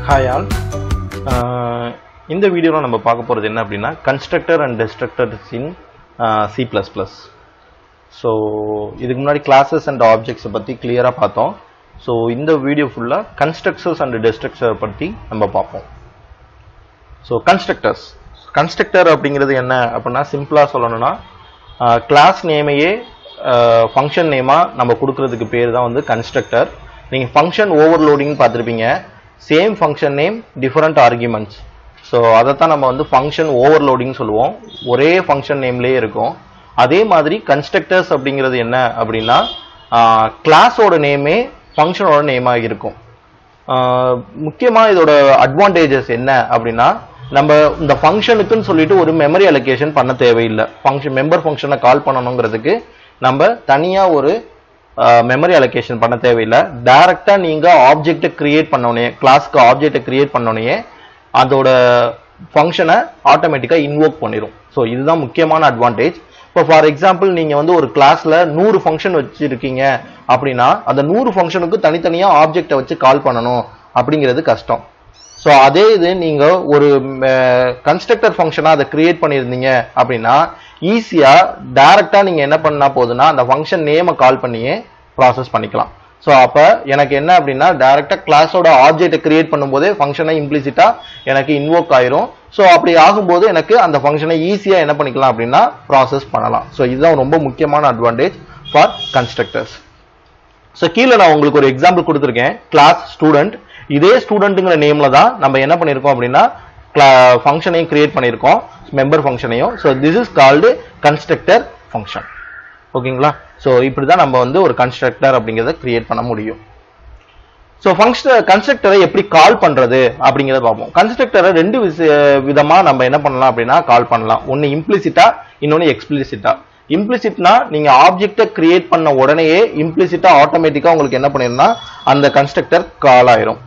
Hi all. இந்த வீடியோல நம்ம பார்க்க போறது என்ன அப்படினா constructor and destructors in C++. So இதுக்கு முன்னாடி classes and objects பத்தி கிளியரா பார்த்தோம். So இந்த வீடியோ ஃபுல்லா constructors and destructors பத்தி நம்ம பார்ப்போம். So constructor அப்படிங்கிறது என்ன அப்படினா சிம்பிளா சொல்லணும்னா class நேமையே function நேமா நம்ம கொடுக்கிறதுக்கு பேர் தான் வந்து constructor. நீங்க function overloading பார்த்திருப்பீங்க. Same function name different arguments. So அதத்தான் நம்ம வந்து function overloading சொல்லுவோம். ஒரே function nameலயே இருக்கும். அதே மாதிரி constructors அப்படிங்கிறது என்ன அப்படினா class ஓட நேமே function ஓட நேமா இருக்கும். முக்கியமா இதோட advantages என்ன அப்படினா நம்ம இந்த ஃபங்க்ஷனுக்குன்னு சொல்லிட்டு ஒரு மெமரி அலோகேஷன் பண்ண தேவையில்லை. ஃபங்க்ஷன் மெம்பர் ஃபங்க்ஷனை கால் பண்ணணும்ங்கிறதுக்கு நம்ம தனியா ஒரு memory allocation பண்ண தேவையில்லை. டைரக்டா நீங்க ஆப்ஜெக்ட்டை கிரியேட் பண்ணனே கிளாஸ்க்கு ஆப்ஜெக்ட்டை கிரியேட் பண்ணனே அதோட ஃபங்க்ஷனை ஆட்டோமேட்டிக்கா இன்வோக் பண்ணிரும். சோ இதுதான் முக்கியமான அட்வான்டேஜ். இப்போ ஃபார் எக்ஸாம்பிள் நீங்க வந்து ஒரு கிளாஸ்ல 100 ஃபங்க்ஷன் வச்சிருக்கீங்க அப்படினா அந்த 100 ஃபங்க்ஷனுக்கு தனித்தனியா ஆப்ஜெக்ட்டை வச்சு கால் பண்ணனும் அப்படிங்கிறது கஷ்டம். சோ அதே இது நீங்க ஒரு கன்ஸ்ட்ரக்டர் ஃபங்க்ஷனா அதை கிரியேட் பண்ணிருந்தீங்க அப்படினா ஈஸியா டைரக்டா நீங்க என்ன பண்ணா போதுனா அந்த ஃபங்க்ஷன் நேமை கால் பண்ணியே ப்ராசஸ் பண்ணிக்கலாம். சோ அப்ப எனக்கு என்ன அப்படினா டைரக்டா கிளாஸோட ஆப்ஜெக்ட்டை கிரியேட் பண்ணும்போதே ஃபங்க்ஷனை இம்ப்ளிசிட்டா எனக்கு இன்வோக் ஆயிரும். சோ அப்படி ஆகும்போது எனக்கு அந்த ஃபங்க்ஷனை ஈஸியா என்ன பண்ணிக்கலாம் அப்படினா ப்ராசஸ் பண்ணலாம். சோ இதுதான் ரொம்ப முக்கியமான அட்வான்டேஜ் ஃபார் கன்ஸ்ட்ரக்டர்ஸ். சோ கீழ நான் உங்களுக்கு ஒரு எக்ஸாம்பிள் கொடுத்திருக்கேன். Class student. இதே ஸ்டூடெண்ட்ங்கற நேம்ல தான் நம்ம என்ன பண்ணிருக்கோம் அப்படினா ஃபங்க்ஷனையும் கிரியேட் பண்ணிருக்கோம், மெம்பர் ஃபங்க்ஷனையும். So this is called constructor function. ஓகேங்களா? சோ இப்படி தான் நம்ம வந்து ஒரு கன்ஸ்ட்ரக்டர் அப்படிங்கறத கிரியேட் பண்ண முடியும். சோ கன்ஸ்ட்ரக்டரை எப்படி கால் பண்றது அப்படிங்கறத பாப்போம். கன்ஸ்ட்ரக்டரை ரெண்டு விதமா நம்ம என்ன பண்ணலாம் அப்படினா கால் பண்ணலாம். ஒன்னு இம்ப்ளிசிட்டா, இன்னொன்னு எக்ஸ்பிளிசிட்டா. இம்ப்ளிசிட்னா நீங்க ஆப்ஜெக்ட்டை கிரியேட் பண்ண உடனேயே இம்ப்ளிசிட்டா ஆட்டோமேட்டிக்கா உங்களுக்கு என்ன பண்ணிருந்தா அந்த கன்ஸ்ட்ரக்டர் கால் ஆயிரும்.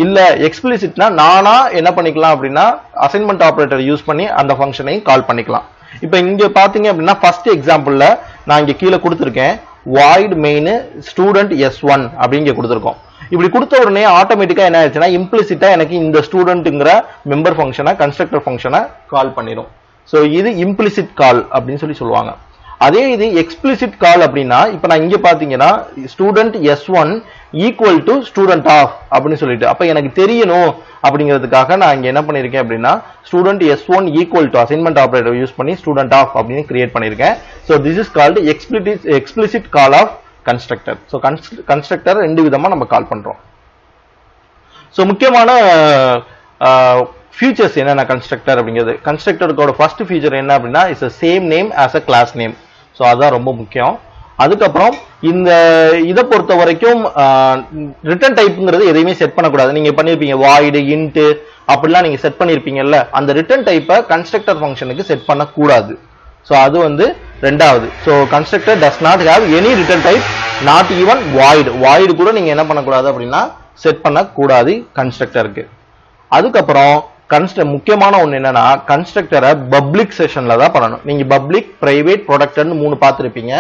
இல்ல எக்ஸ்பிளிசிட்னா நானா என்ன பண்ணிக்கலாம் அப்படினா அசைன்மென்ட் ஆபரேட்டர் யூஸ் பண்ணி அந்த ஃபங்க்ஷனையும் கால் பண்ணிக்கலாம். இப்போ இங்க பாத்தீங்க அப்படினா ஃபர்ஸ்ட் எக்ஸாம்பிள்ல நான் இங்க கீழ கொடுத்திருக்கேன் void main student s1 அப்படிங்க கொடுத்திருக்கோம். இப்படி கொடுத்த உடனே ஆட்டோமேட்டிக்கா என்ன ஆயிடுச்சுனா இம்ப்ளிசிட்டா எனக்கு இந்த ஸ்டூடெண்ட்ங்கற மெம்பர் ஃபங்க்ஷனை கன்ஸ்ட்ரக்டர் ஃபங்க்ஷனை கால் பண்ணிரும். சோ இது இம்ப்ளிசிட் கால் அப்படினு சொல்லுவாங்க. அதே இது எக்ஸ்பிளிசிட் கால் அப்படினா இப்போ நான் இங்க பாத்தீங்கன்னா student s1 equal to student of அப்படின்னு சொல்லிட்டு அப்ப எனக்கு தெரியணும் அப்படிங்கிறதுக்காக நான் இங்க என்ன பண்ணிருக்கேன் அப்படின்னா student s1 equal to assignment operator use பண்ணி ஸ்டூடெண்ட் ஆஃப் அப்படின்னு கிரியேட் பண்ணிருக்கேன். So this is called explicit call of constructor. So constructor ரெண்டு விதமா நம்ம கால் பண்றோம். சோ முக்கியமான features என்னன்னா கன்ஸ்ட்ரக்டர் அப்படிங்கிறது. கன்ஸ்ட்ரக்டரோட ஃபர்ஸ்ட் ஃபீச்சர் என்ன அப்படின்னா is a same name as a class name. So அதான் ரொம்ப முக்கியம். அதுக்கப்புறம் இந்த இதை பொறுத்த வரைக்கும் ரிட்டர்ன் டைப்ங்கிறது எதையுமே செட் பண்ணக்கூடாது. நீங்க பண்ணிருப்பீங்க void int அப்படிலாம் நீங்க செட் பண்ணிருப்பீங்கல்ல, அந்த ரிட்டர்ன் டைப்பை கன்ஸ்ட்ரக்டர் ஃபங்க்ஷனுக்கு செட் பண்ணக்கூடாது. சோ அது வந்து ரெண்டாவது. So constructor does not have any return type, not even void கூட நீங்க என்ன பண்ணக்கூடாது அப்படின்னா செட் பண்ணக்கூடாது கன்ஸ்ட்ரக்டருக்கு. அதுக்கப்புறம் முக்கியமான ஒண்ணு என்னன்னா கன்ஸ்ட்ரக்டரை பப்ளிக் செஷன்ல தான் பண்ணணும். நீங்க பப்ளிக், பிரைவேட், ப்ரொடக்டட்னு 3 பார்த்திருப்பீங்க.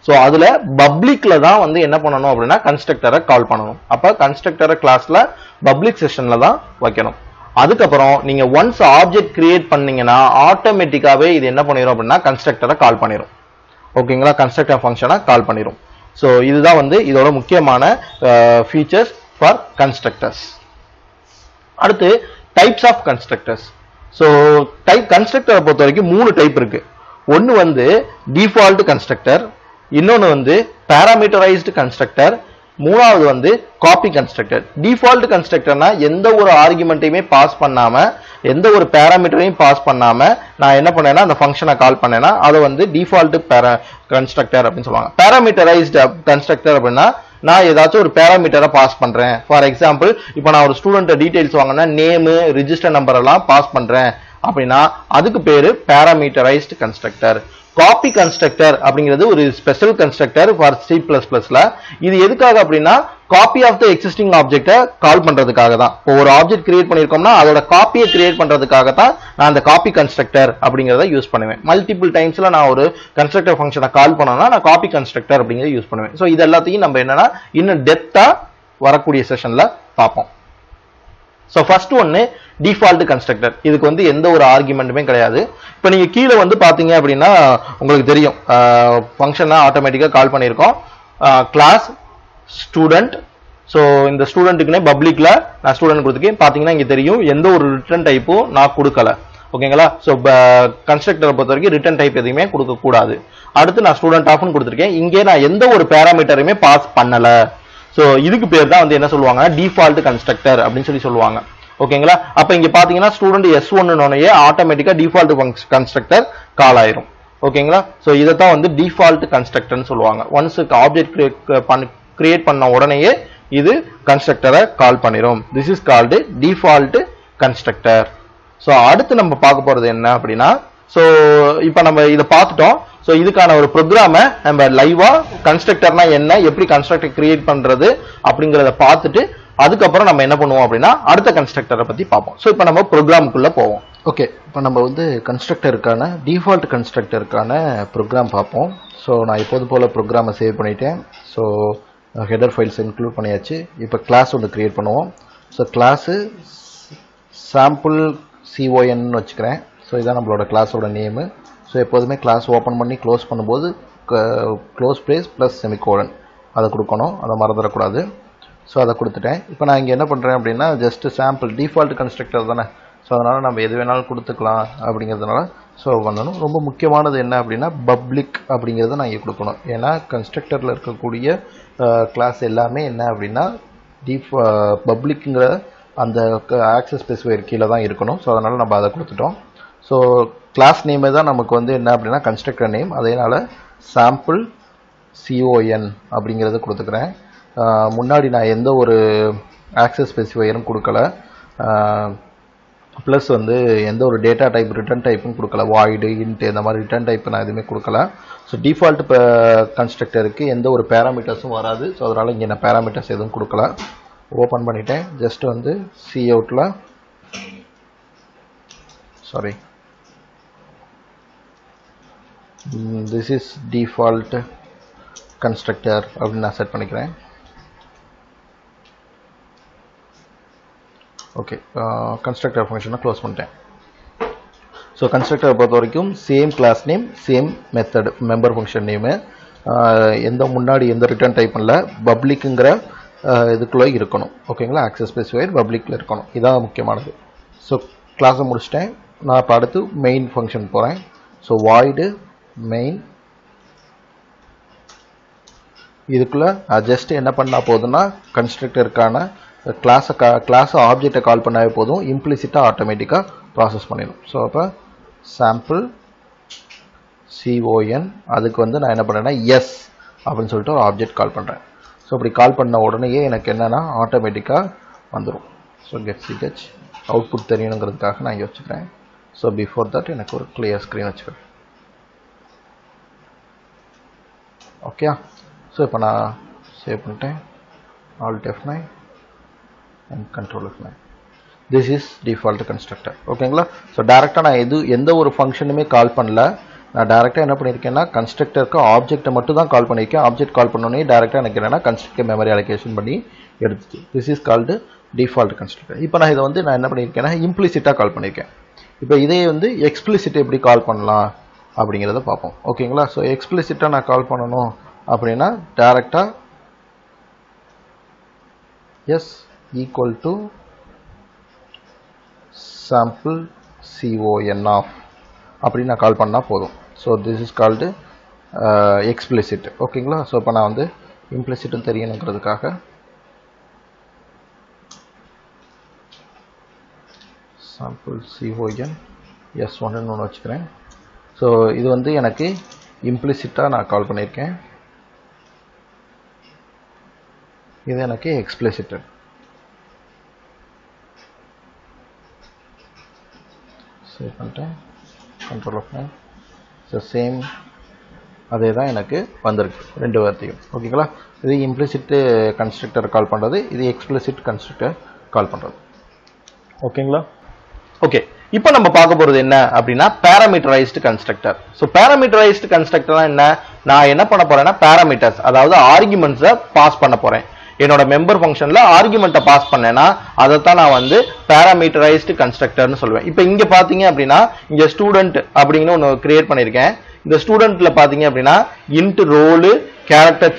சோ அதுல பப்ளிக்ல தான் வந்து என்ன பண்ணணும் அப்படின்னா கன்ஸ்ட்ரக்டரை கால் பண்ணணும். அப்ப கன்ஸ்ட்ரக்டரை கிளாஸ்ல பப்ளிக் செஷன்ல தான் வைக்கணும். அதுக்கப்புறம் நீங்க ஒன்ஸ் ஆப்ஜெக்ட் கிரியேட் பண்ணீங்கன்னா ஆட்டோமேட்டிக்காவே இது என்ன பண்ணிரும் அப்படின்னா கன்ஸ்ட்ரக்டரை கால் பண்ணிரும். ஓகேங்களா? கன்ஸ்ட்ரக்டர் ஃபங்க்ஷனை கால் பண்ணிரும். சோ இதுதான் வந்து இதோட முக்கியமான ஃபீச்சர்ஸ் ஃபார் கன்ஸ்ட்ரக்டர்ஸ். அடுத்து டைப்ஸ் ஆஃப் கன்ஸ்ட்ரக்டர்ஸ். சோ கன்ஸ்ட்ரக்டரை பொறுத்த வரைக்கும் 3 டைப் இருக்கு. ஒன்னு வந்து டிஃபால்ட் கன்ஸ்ட்ரக்டர், இன்னொன்னு வந்து பாராமீட்டரைஸ்டு கன்ஸ்ட்ரக்டர், மூணாவது வந்து காப்பி கன்ஸ்ட்ரக்டர். டிஃபால்ட் கன்ஸ்ட்ரக்டர்னா எந்த ஒரு ஆர்குமெண்ட்டையுமே பாஸ் பண்ணாம எந்த ஒரு பாராமீட்டரையும் பாஸ் பண்ணாம நான் என்ன பண்ணேன்னா அந்த ஃபங்க்ஷனை கால் பண்ணேன்னா அதை வந்து டிஃபால்ட் கன்ஸ்ட்ரக்டர் அப்படின்னு சொல்லுவாங்க. பாராமீட்டரைஸ்டு கன்ஸ்ட்ரக்டர் அப்படின்னா நான் ஏதாச்சும் ஒரு பாராமீட்டரை பாஸ் பண்றேன். ஃபார் எக்ஸாம்பிள் இப்போ நான் ஒரு ஸ்டூடெண்ட் டீடைல்ஸ் வாங்கினா நேம், ரிஜிஸ்டர் நம்பர் எல்லாம் பாஸ் பண்றேன் அப்படின்னா அதுக்கு பேரு பாராமீட்டரைஸ்டு கன்ஸ்ட்ரக்டர். காப்பி கன்ஸ்ட்ரக்டர் அப்படிங்கிறது ஒரு ஸ்பெஷல் கன்ஸ்ட்ரக்டர் ஃபார் C++ல. இது எதுக்காக அப்படின்னா காப்பி ஆஃப் த எக்ஸிஸ்டிங் ஆப்ஜெக்ட்டை கால் பண்றதுக்காக தான். இப்போ ஒரு ஆப்ஜெக்ட் கிரியேட் பண்ணிருக்கோம்னா அதோட காப்பியை கிரியேட் பண்றதுக்காக தான் நான் அந்த காப்பி கன்ஸ்ட்ரக்டர் அப்படிங்கறத யூஸ் பண்ணுவேன். மல்டிபிள் டைம்ஸ்ல நான் ஒரு கன்ஸ்ட்ரக்டர் ஃபங்க்ஷனை கால் பண்ணனா நான் காப்பி கன்ஸ்ட்ரக்டர் அப்படிங்கறத யூஸ் பண்ணுவேன். சோ இது எல்லாத்தையும் நம்ம என்னன்னா இன்னும் டெப்தா வரக்கூடிய செஷன்ல பார்ப்போம். ஸோ ஃபர்ஸ்ட் ஒன்று டிஃபால்ட் கன்ஸ்ட்ரக்டர். இதுக்கு வந்து எந்த ஒரு ஆர்குமெண்ட்டுமே கிடையாது. இப்போ நீங்கள் கீழே வந்து பார்த்தீங்க அப்படின்னா உங்களுக்கு தெரியும் ஃபங்க்ஷனை ஆட்டோமேட்டிக்காக கால் பண்ணியிருக்கோம். Class student. ஸோ இந்த ஸ்டூடெண்ட்டுக்குனே பப்ளிக்ல நான் ஸ்டூடெண்ட் கொடுத்துருக்கேன். பார்த்தீங்கன்னா இங்கே தெரியும் எந்த ஒரு ரிட்டர்ன் டைப்பும் நான் கொடுக்கல. ஓகேங்களா? ஸோ கன்ஸ்ட்ரக்டரை பொறுத்த வரைக்கும் ரிட்டர்ன் டைப் எதுவுமே கொடுக்கக்கூடாது. அடுத்து நான் ஸ்டூடெண்ட் ஆஃப்னு கொடுத்துருக்கேன். இங்கே நான் எந்த ஒரு பேராமீட்டருமே பாஸ் பண்ணல. ஸோ இதுக்கு பேர் தான் வந்து என்ன சொல்லுவாங்கன்னா டிஃபால்ட் கன்ஸ்ட்ரக்டர் அப்படின்னு சொல்லுவாங்க. ஓகேங்களா? அப்ப இங்க பாத்தீங்கன்னா ஸ்டூடெண்ட் S1 ஆட்டோமேட்டிக்கா டிஃபால்ட் கன்ஸ்ட்ரக்டர் கால் ஆயிரும். ஓகேங்களா? சோ இதைத்தான் வந்து டிஃபால்ட் கன்ஸ்ட்ரக்டர்னு சொல்லுவாங்க. ஒன்ஸ் ஆப்ஜெக்ட் கிரியேட் பண்ண உடனேயே இது கன்ஸ்ட்ரக்டரை கால் பண்ணிரும். This is called default constructor. So அடுத்து நம்ம பார்க்க போறது என்ன அப்படின்னா, சோ இப்போ நம்ம இதை பார்த்துட்டோம். ஸோ இதுக்கான ஒரு ப்ரோக்ராமை நம்ம லைவா கன்ஸ்ட்ரக்டர்னா என்ன, எப்படி கன்ஸ்ட்ரக்டர் கிரியேட் பண்றது அப்படிங்கிறத பார்த்துட்டு அதுக்கப்புறம் நம்ம என்ன பண்ணுவோம் அப்படின்னா அடுத்த கன்ஸ்ட்ரக்டரை பத்தி பார்ப்போம். ஸோ இப்போ நம்ம ப்ரோக்ராமுக்குள்ள போவோம். ஓகே, இப்போ நம்ம வந்து கன்ஸ்ட்ரக்டருக்கான டிஃபால்ட் கன்ஸ்ட்ரக்டருக்கான ப்ரோக்ராம் பார்ப்போம். ஸோ நான் எப்போது போல ப்ரோக்ராமை சேவ் பண்ணிட்டேன். ஸோ ஹெடர் ஃபைல்ஸ் இன்க்ளூட் பண்ணியாச்சு. இப்போ கிளாஸ் ஒன்று கிரியேட் பண்ணுவோம். ஸோ கிளாஸு சாம்பிள் CON வச்சுக்கிறேன். ஸோ இதான் நம்மளோட கிளாஸோட நேமு. ஸோ எப்போதுமே கிளாஸ் ஓப்பன் பண்ணி க்ளோஸ் பண்ணும்போது க்ளோஸ் ப்ளேஸ் ப்ளஸ் செமிகோலன் அதை கொடுக்கணும், அதை மறந்துடக்கூடாது. ஸோ அதை கொடுத்துட்டேன். இப்போ நான் இங்கே என்ன பண்ணுறேன் அப்படின்னா ஜஸ்ட் சாம்பிள் டிஃபால்ட் கன்ஸ்ட்ரக்டர் தானே, ஸோ அதனால் நம்ம எது வேணாலும் கொடுத்துக்கலாம் அப்படிங்கிறதுனால ஸோ பண்ணணும். ரொம்ப முக்கியமானது என்ன அப்படின்னா பப்ளிக் அப்படிங்கிறத நான் இங்கே கொடுக்கணும். ஏன்னா கன்ஸ்ட்ரக்டரில் இருக்கக்கூடிய கிளாஸ் எல்லாமே என்ன அப்படின்னா பப்ளிக்குங்கிற அந்த ஆக்சஸ் ஸ்பெசிஃபையர் கீழே தான் இருக்கணும். ஸோ அதனால் நம்ம அதை கொடுத்துட்டோம். ஸோ கிளாஸ் நேமே தான் நமக்கு வந்து என்ன அப்படின்னா கன்ஸ்ட்ரக்டர் நேம். அதனால சாம்பிள் CON அப்படிங்கிறத கொடுத்துக்கிறேன். முன்னாடி நான் எந்த ஒரு ஆக்சஸ் ஸ்பெசிஃபையரும் கொடுக்கல, ப்ளஸ் வந்து எந்த ஒரு டேட்டா டைப் ரிட்டர்ன் டைப்பும் கொடுக்கல. வாய்டு இன்ட் இந்த மாதிரி ரிட்டர்ன் டைப் நான் எதுவுமே கொடுக்கல. ஸோ டிஃபால்ட் கன்ஸ்ட்ரக்டருக்கு எந்த ஒரு பேராமீட்டர்ஸும் வராது. ஸோ அதனால் இங்கே நான் பேராமீட்டர்ஸ் எதுவும் கொடுக்கல. ஓப்பன் பண்ணிட்டேன். ஜஸ்ட் வந்து Coutல sorry this is default constructor அப்படின்னு நான் செட் பண்ணிக்கிறேன். ஓகே, கன்ஸ்ட்ரக்டர் ஃபங்க்ஷனை க்ளோஸ் பண்ணிட்டேன். ஸோ கன்ஸ்ட்ரக்டரை பொறுத்த வரைக்கும் same class name same method member function name, எந்த முன்னாடி எந்த ரிட்டர்ன் டைப் பண்ணல, பப்ளிக்குங்கிற இதுக்குள்ளே இருக்கணும். ஓகேங்களா? ஆக்சஸ் ஸ்பெசிஃபையர் பப்ளிக்கில் இருக்கணும். இதான் முக்கியமானது. ஸோ கிளாஸை முடிச்சிட்டேன். நான் இப்போ அடுத்து மெயின் ஃபங்க்ஷன் போகிறேன். ஸோ வாய்டு மெயின் இதுக்குள்ளே ஜஸ்ட் என்ன பண்ணால் போதுன்னா கன்ஸ்ட்ரக்டருக்கான கிளாஸ் ஆப்ஜெக்டை கால் பண்ணாவே போதும், இம்ப்ளிசிட்டாக ஆட்டோமேட்டிக்காக ப்ராசஸ் பண்ணிடும். ஸோ அப்போ சாம்பிள் CON அதுக்கு வந்து நான் என்ன பண்ணுறேன்னா எஸ் அப்படின்னு சொல்லிட்டு ஒரு ஆப்ஜெக்ட் கால் பண்ணுறேன். ஸோ அப்படி கால் பண்ண உடனேயே எனக்கு என்னென்னா ஆட்டோமேட்டிக்காக வந்துடும். ஸோ get அவுட்புட் தெரியணுங்கிறதுக்காக நான் இங்கே வச்சுக்கிறேன். ஸோ பிஃபோர் தட் எனக்கு ஒரு கிளியர் ஸ்க்ரீன் வச்சுக்கிறேன். ஓகே, ஸோ இப்போ நான் சேவ் பண்ணிட்டேன். Alt F9 and Control F9. This is default constructor. ஓகேங்களா? ஸோ டேரெக்டாக நான் எந்த ஒரு ஃபங்க்ஷனுமே கால் பண்ணல. நான் டேரெக்டாக என்ன பண்ணியிருக்கேன்னா கன்ஸ்ட்ரக்டருக்கு ஆப்ஜெக்ட்டை மட்டும் தான் கால் பண்ணியிருக்கேன். ஆப்ஜெக்ட் கால் பண்ணோன்னே டேரெக்டாக எனக்கு என்னென்னா கன்ஸ்ட்ரக்டர் மெமரி அலோகேஷன் பண்ணி எடுத்துச்சு. This is called default constructor. இப்போ நான் இதை வந்து நான் என்ன பண்ணியிருக்கேன்னா இம்ப்ளிசிட்டாக கால் பண்ணியிருக்கேன். இப்போ இதே வந்து எக்ஸ்பிளிசிட் எப்படி கால் பண்ணலாம் அப்படிங்கிறத பார்ப்போம். ஓகேங்களா? ஸோ எக்ஸ்பிளிசிட்டாக நான் கால் பண்ணணும் அப்படின்னா டேரெக்டாக S equal to sample CON of அப்படின்னு நான் கால் பண்ணால் போதும். So this is called explicit. ஓகேங்களா? ஸோ இப்போ நான் வந்து இம்ப்ளிசிட்டும் தெரியணுங்கிறதுக்காக சாம்பிள் CON S1 ஒன்று வச்சுக்கிறேன். ஸோ இது வந்து எனக்கு இம்ப்ளிசிட்டாக நான் கால் பண்ணியிருக்கேன். இது எனக்கு எக்ஸ்பிளிசிட். சேவ் பண்ணிட்டேன். Control F9. ஸோ சேம் அதே தான் எனக்கு வந்திருக்கு ரெண்டு வார்த்தையும். ஓகேங்களா? இது இம்ப்ளிசிட் கன்ஸ்ட்ரக்டர் கால் பண்ணுறது, இது எக்ஸ்பிளிசிட் கன்ஸ்ட்ரக்டர் கால் பண்ணுறது. ஓகேங்களா? ஓகே, இப்போ நம்ம பார்க்க போகிறது என்ன அப்படின்னா பேராமீட்டரைஸ்டு கன்ஸ்ட்ரக்டர். ஸோ பேராமீட்டரைஸ்டு கன்ஸ்ட்ரக்டர்னா என்ன? நான் என்ன பண்ண போறேன்னா பேராமீட்டர்ஸ் அதாவது ஆர்குமெண்ட்ஸை பாஸ் பண்ண போறேன். என்னோட மெம்பர் ஃபங்க்ஷன்ல ஆர்குமெண்ட்டை பாஸ் பண்ணேன்னா அதைத்தான் நான் வந்து பேராமீட்டரைஸ்டு கன்ஸ்ட்ரக்டர்னு சொல்லுவேன். இப்போ இங்க பாத்தீங்க அப்படின்னா இங்க ஸ்டூடெண்ட் அப்படின்னு ஒன்று கிரியேட் பண்ணியிருக்கேன். இந்த ஸ்டூடெண்ட்ல பாத்தீங்க அப்படின்னா இன்ட் ரோலு கேரக்டர்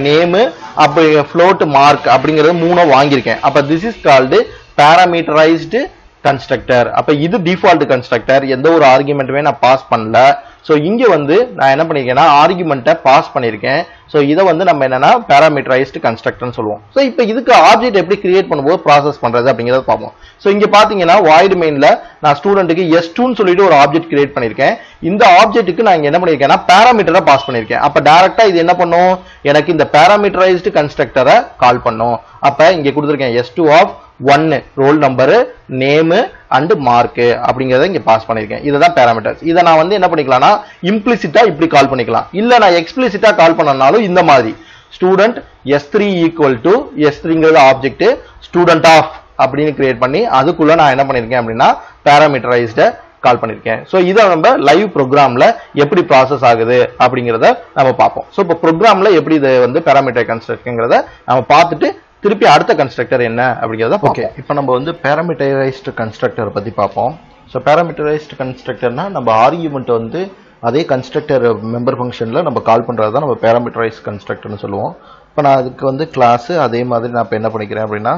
நேமு அப்படி ஃப்ளோட் மார்க் அப்படிங்கிறது 3 வாங்கியிருக்கேன். அப்ப this is called parameterized constructor. அப்ப இது டிஃபால்ட் கன்ஸ்ட்ரக்டர், எந்த ஒரு ஆர்குமெண்ட்டுமே நான் பாஸ் பண்ணல. ஸோ இங்க வந்து நான் என்ன பண்ணிருக்கேன்னா ஆர்குமெண்ட்டை பாஸ் பண்ணியிருக்கேன். ஸோ இதை வந்து நம்ம என்னன்னா பேராமீட்டரைஸ்டு கன்ஸ்ட்ரக்டர்னு சொல்லுவோம். ஸோ இப்போ இதுக்கு ஆப்ஜெக்ட் எப்படி கிரியேட் பண்ணும்போது ப்ராசஸ் பண்றது அப்படிங்கிறத பார்ப்போம். ஸோ இங்க பாத்தீங்கன்னா வாய்ட் மெயின்ல நான் ஸ்டூடெண்ட்டுக்கு S2ன்னு சொல்லிட்டு ஒரு ஆப்ஜெக்ட் கிரியேட் பண்ணியிருக்கேன். இந்த ஆப்ஜெக்ட்டுக்கு நான் இங்க என்ன பண்ணிருக்கேன்னா பேராமீட்டரை பாஸ் பண்ணியிருக்கேன். அப்ப டைரக்டா இது என்ன பண்ணும், எனக்கு இந்த பேராமீட்டரைஸ்டு கன்ஸ்ட்ரக்டரை கால் பண்ணும். அப்ப இங்க கொடுத்துருக்கேன் S2 of 1 roll number name and mark அப்படிங்கறத இங்க பாஸ் பண்ணிருக்கேன். இதுதான் பேராமீட்டர்ஸ். இதை நான் வந்து என்ன பண்ணிக்கலாம்னா இம்ப்ளிசிட்டா இப்படி கால் பண்ணிக்கலாம், இல்ல நான் எக்ஸ்பிளிசிட்டா கால் பண்ணனாலும் இந்த மாதிரி ஸ்டூடெண்ட் S3 ஈக்குவல் டு S3ங்கிறது ஆப்ஜெக்ட் ஸ்டூடெண்ட் ஆஃப் அப்படின்னு கிரியேட் பண்ணி அதுக்குள்ள நான் என்ன பண்ணிருக்கேன் அப்படின்னா பேராமீட்டரைஸ்ட கால் பண்ணிருக்கேன். சோ இதை நம்ம லைவ் ப்ரோக்ராம்ல எப்படி ப்ராசஸ் ஆகுது அப்படிங்கறத நம்ம பார்ப்போம். சோ இப்போ ப்ரோக்ராம்ல எப்படி இது வந்து பேராமீட்டர் கன்ஸ்ட்ரக்ட்ங்கிறத நம்ம பார்த்துட்டு திருப்பி அடுத்த கன்ஸ்ட்ரக்டர் என்ன அப்படிங்கறத ஓகே. இப்போ நம்ம வந்து பேராமீட்டரைஸ்டு கன்ஸ்ட்ரக்டர் பத்தி பார்ப்போம். ஸோ பேராமீட்டரைஸ்டு கன்ஸ்ட்ரக்டர்னா நம்ம ஆர்குமெண்ட் வந்து அதே கன்ஸ்ட்ரக்டர் மெம்பர் ஃபங்க்ஷன்ல நம்ம கால் பண்றது தான் நம்ம பேராமீட்டரைஸ்டு கன்ஸ்ட்ரக்டர்னு சொல்லுவோம். இப்போ நான் அதுக்கு வந்து கிளாஸ் அதே மாதிரி நான் இப்போ என்ன பண்ணிக்கிறேன் அப்படின்னா